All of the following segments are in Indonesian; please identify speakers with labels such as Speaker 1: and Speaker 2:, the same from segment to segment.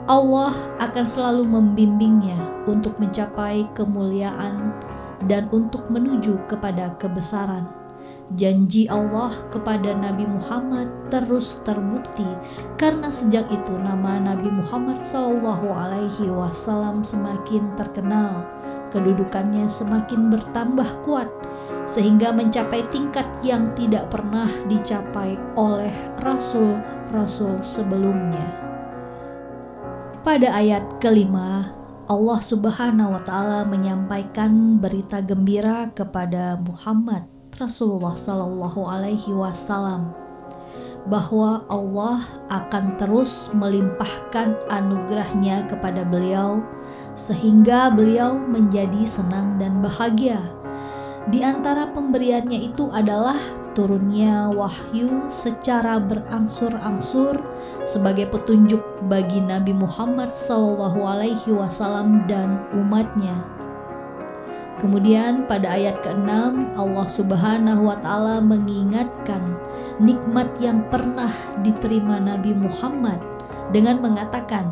Speaker 1: Allah akan selalu membimbingnya untuk mencapai kemuliaan dan untuk menuju kepada kebesaran. Janji Allah kepada Nabi Muhammad terus terbukti karena sejak itu nama Nabi Muhammad SAW semakin terkenal, kedudukannya semakin bertambah kuat sehingga mencapai tingkat yang tidak pernah dicapai oleh rasul-rasul sebelumnya. Pada ayat kelima, Allah Subhanahu wa Ta'ala menyampaikan berita gembira kepada Muhammad Rasulullah Sallallahu Alaihi Wasallam bahwa Allah akan terus melimpahkan anugerahnya kepada beliau sehingga beliau menjadi senang dan bahagia. Di antara pemberiannya itu adalah turunnya wahyu secara berangsur-angsur sebagai petunjuk bagi Nabi Muhammad SAW dan umatnya. Kemudian pada ayat ke-6 Allah Subhanahu wa Ta'ala mengingatkan nikmat yang pernah diterima Nabi Muhammad dengan mengatakan,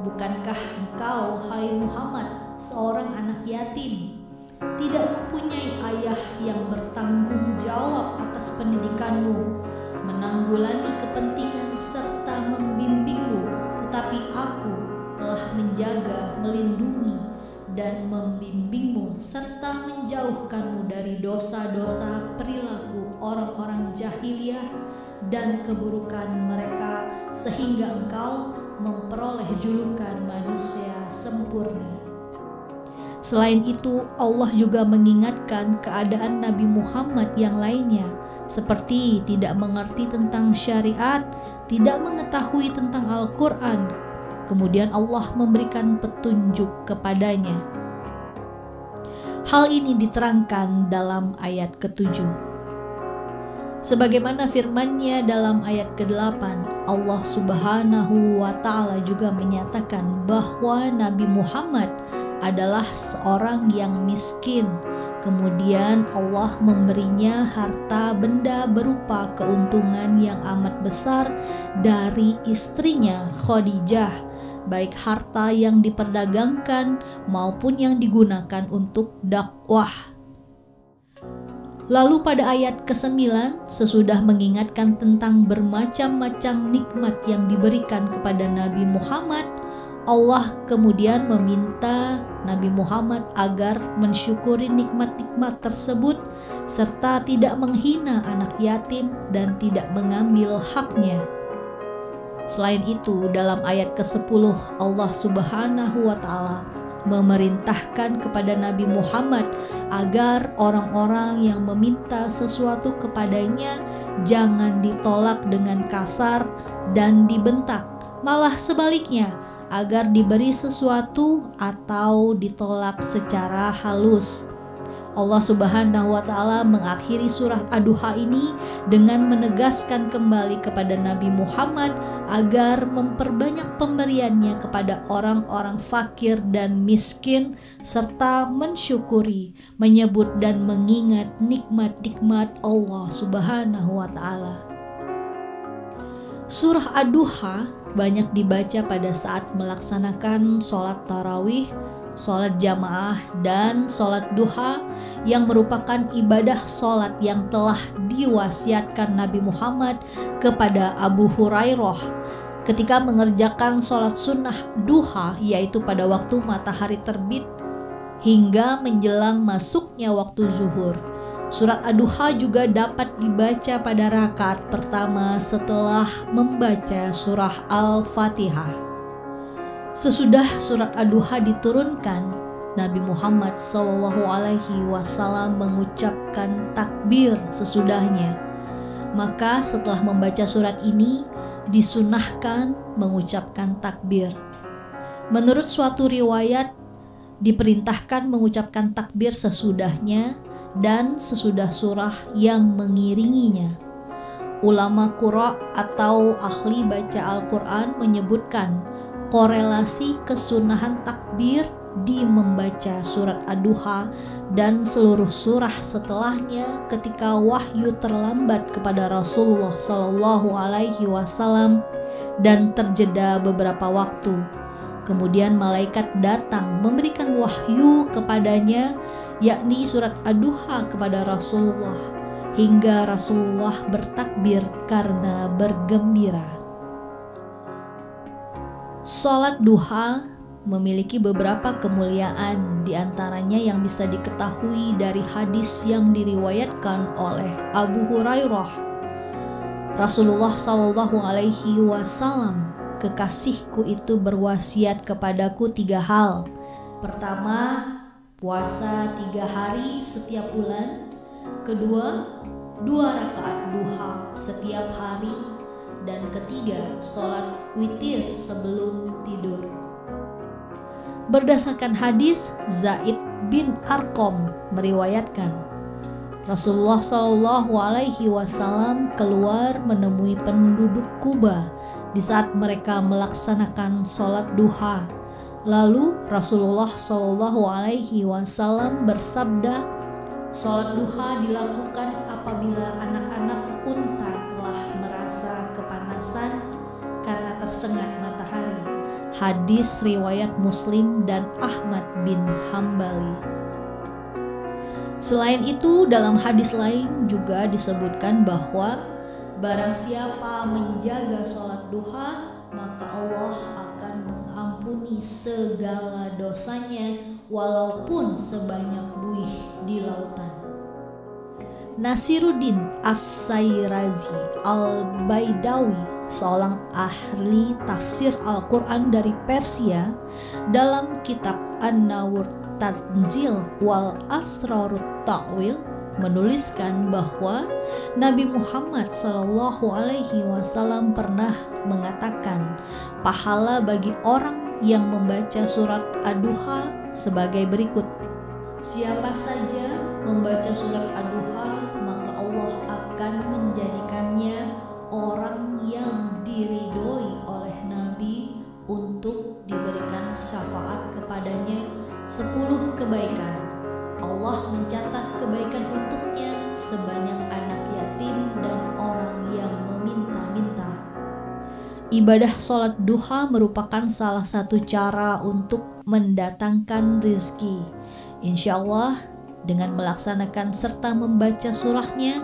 Speaker 1: "Bukankah engkau, hai Muhammad, seorang anak yatim, tidak mempunyai ayah yang bertanggung jawab atas pendidikanmu, menanggulangi kepentingan serta membimbingmu, tetapi aku telah menjaga, melindungi, dan membimbingmu serta menjauhkanmu dari dosa-dosa perilaku orang-orang jahiliyah dan keburukan mereka sehingga engkau memperoleh julukan manusia sempurna." Selain itu, Allah juga mengingatkan keadaan Nabi Muhammad yang lainnya, seperti tidak mengerti tentang syariat, tidak mengetahui tentang Al-Quran. Kemudian Allah memberikan petunjuk kepadanya. Hal ini diterangkan dalam ayat ke-7. Sebagaimana firman-Nya dalam ayat ke-8, Allah Subhanahu wa Ta'ala juga menyatakan bahwa Nabi Muhammad adalah seorang yang miskin. Kemudian Allah memberinya harta benda berupa keuntungan yang amat besar dari istrinya Khadijah, baik harta yang diperdagangkan maupun yang digunakan untuk dakwah. Lalu pada ayat ke-9, sesudah mengingatkan tentang bermacam-macam nikmat yang diberikan kepada Nabi Muhammad, Allah kemudian meminta Nabi Muhammad agar mensyukuri nikmat-nikmat tersebut serta tidak menghina anak yatim dan tidak mengambil haknya. Selain itu, dalam ayat ke-10 Allah Subhanahu wa Ta'ala memerintahkan kepada Nabi Muhammad agar orang-orang yang meminta sesuatu kepadanya jangan ditolak dengan kasar dan dibentak, malah sebaliknya, agar diberi sesuatu atau ditolak secara halus. Allah Subhanahu wa Ta'ala mengakhiri surah Ad-Duha ini dengan menegaskan kembali kepada Nabi Muhammad agar memperbanyak pemberiannya kepada orang-orang fakir dan miskin serta mensyukuri, menyebut dan mengingat nikmat-nikmat Allah Subhanahu wa Ta'ala. Surah Ad-Duha banyak dibaca pada saat melaksanakan sholat tarawih, sholat jamaah, dan sholat duha yang merupakan ibadah sholat yang telah diwasiatkan Nabi Muhammad kepada Abu Hurairah ketika mengerjakan sholat sunnah duha, yaitu pada waktu matahari terbit hingga menjelang masuknya waktu zuhur. Surat Ad-Duha juga dapat dibaca pada rakaat pertama setelah membaca surah Al-Fatihah. Sesudah surat Ad-Duha diturunkan, Nabi Muhammad SAW mengucapkan takbir sesudahnya. Maka setelah membaca surat ini, disunahkan mengucapkan takbir. Menurut suatu riwayat, diperintahkan mengucapkan takbir sesudahnya dan sesudah surah yang mengiringinya. Ulama qura atau ahli baca Al-Quran menyebutkan korelasi kesunahan takbir di membaca surat Ad-Duha dan seluruh surah setelahnya ketika wahyu terlambat kepada Rasulullah SAW dan terjeda beberapa waktu. Kemudian malaikat datang memberikan wahyu kepadanya, yakni surat Ad-Duha kepada Rasulullah, hingga Rasulullah bertakbir karena bergembira. Salat duha memiliki beberapa kemuliaan, diantaranya yang bisa diketahui dari hadis yang diriwayatkan oleh Abu Hurairah. Rasulullah Shallallahu Alaihi Wasallam, kekasihku itu berwasiat kepadaku 3 hal. Pertama, puasa 3 hari setiap bulan. Kedua, 2 rakaat duha setiap hari. Dan ketiga, sholat witir sebelum tidur. Berdasarkan hadis, Zaid bin Arqam meriwayatkan, Rasulullah Shallallahu Alaihi Wasallam keluar menemui penduduk Kuba di saat mereka melaksanakan sholat duha. Lalu Rasulullah Shallallahu Alaihi Wasallam bersabda, sholat duha dilakukan apabila anak-anak unta telah merasa kepanasan karena tersengat matahari. Hadis riwayat Muslim dan Ahmad bin Hambali. Selain itu, dalam hadis lain juga disebutkan bahwa barang siapa menjaga sholat duha, maka Allah akan mengampuni segala dosanya walaupun sebanyak buih di lautan. Nasiruddin As-Sairazi Al-Baidawi, seorang ahli tafsir Al-Quran dari Persia, dalam kitab An-Nawr Tanzil wal Asrarut Ta'wil menuliskan bahwa Nabi Muhammad Shallallahu Alaihi Wasallam pernah mengatakan pahala bagi orang yang membaca surat Ad-Duha sebagai berikut. Siapa saja membaca surat Ad-Duha, maka Allah akan menjadikannya orang yang diridhoi oleh Nabi untuk diberikan syafaat kepadanya 10 kebaikan. Allah mencatat kebaikan untuknya sebanyak anak yatim dan orang yang meminta-minta. Ibadah sholat duha merupakan salah satu cara untuk mendatangkan rezeki. Insya Allah, dengan melaksanakan serta membaca surahnya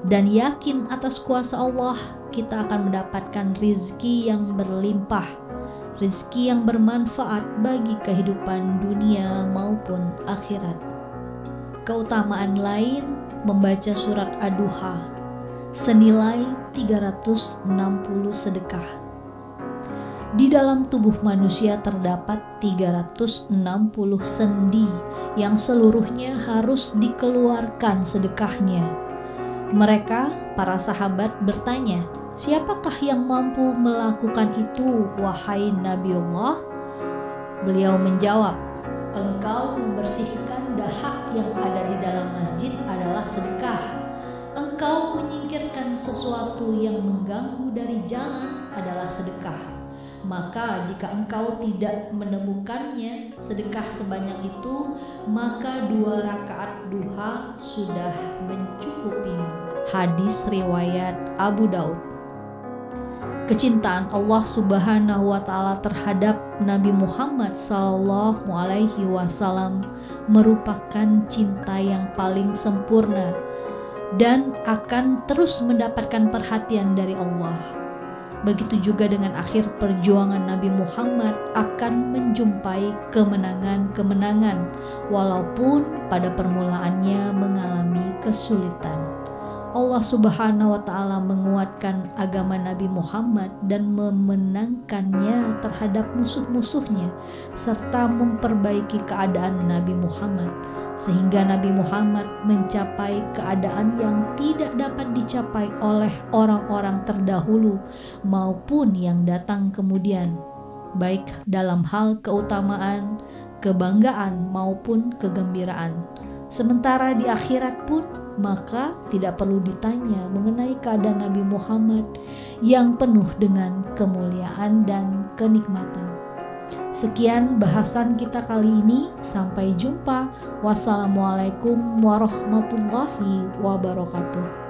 Speaker 1: dan yakin atas kuasa Allah, kita akan mendapatkan rizki yang berlimpah, rizki yang bermanfaat bagi kehidupan dunia maupun akhirat. Keutamaan lain membaca surat Ad-Duha senilai 360 sedekah. Di dalam tubuh manusia terdapat 360 sendi yang seluruhnya harus dikeluarkan sedekahnya. Mereka, para sahabat, bertanya, siapakah yang mampu melakukan itu, wahai Nabiullah? Beliau menjawab, engkau membersihkan dahak yang ada di dalam masjid adalah sedekah. Engkau menyingkirkan sesuatu yang mengganggu dari jalan adalah sedekah. Maka jika engkau tidak menemukannya sedekah sebanyak itu, maka 2 rakaat duha sudah mencukupimu. Hadis riwayat Abu Daud. Kecintaan Allah Subhanahu wa Ta'ala terhadap Nabi Muhammad Sallallahu Alaihi Wasallam merupakan cinta yang paling sempurna dan akan terus mendapatkan perhatian dari Allah. Begitu juga dengan akhir perjuangan Nabi Muhammad akan menjumpai kemenangan-kemenangan walaupun pada permulaannya mengalami kesulitan. Allah Subhanahu wa Ta'ala menguatkan agama Nabi Muhammad dan memenangkannya terhadap musuh-musuhnya serta memperbaiki keadaan Nabi Muhammad sehingga Nabi Muhammad mencapai keadaan yang tidak dapat dicapai oleh orang-orang terdahulu maupun yang datang kemudian, baik dalam hal keutamaan, kebanggaan maupun kegembiraan. Sementara di akhirat pun maka tidak perlu ditanya mengenai keadaan Nabi Muhammad yang penuh dengan kemuliaan dan kenikmatan. Sekian bahasan kita kali ini, sampai jumpa. Wassalamualaikum warahmatullahi wabarakatuh.